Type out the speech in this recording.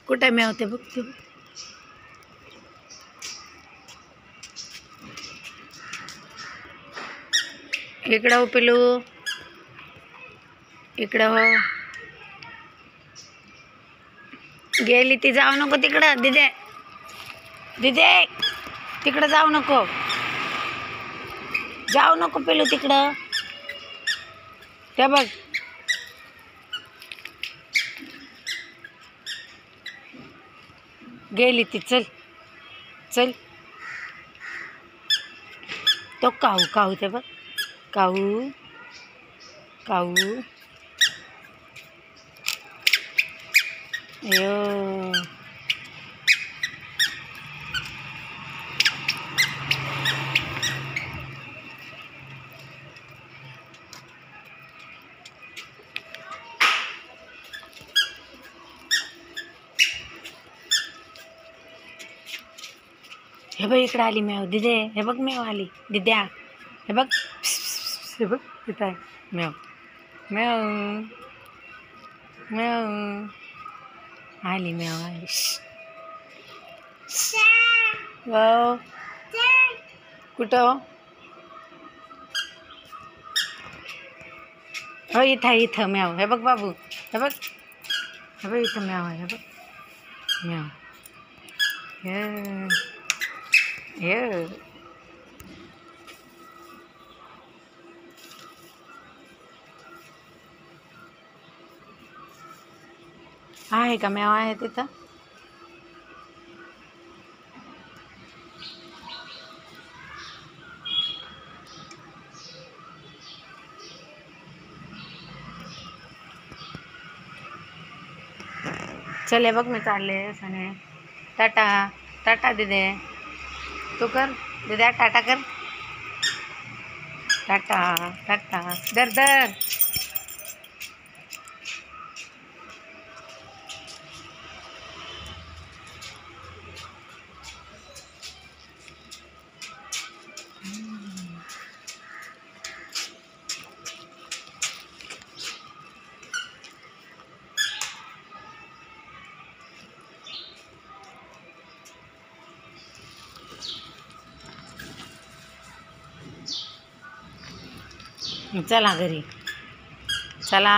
कुठे मी होते बघ तू. इकडं हो पिलू, इकडं हो. गेली ती, जाऊ नको तिकडं. दिदे दिदे तिकडं जाऊ नको, जाऊ नको पिलू तिकडं. त्या बघ गेली ती. चल चल. तो काऊ काऊ ते बघ, काऊ काऊ. यो हे बघ इकडे आली मेव. दिदे हे बघ मेव आली. दिद्या हे बघ, हे बघ तिथं आहे मेव. मेव मेव आली मेव आली. वाव कुठं हो? इथं इथं मेव. हे बघ बाबू, हे बघ, हे बघ इथं मेव आहे. हे बघ मेव. हे आहे का मेव आहे तिथं? चल हे बघ मी चालले सने. टाटा टाटा दिदे. तू कर दिद्या, टाटा कर. टाटा टाटा. दर दर. चला घरी चला.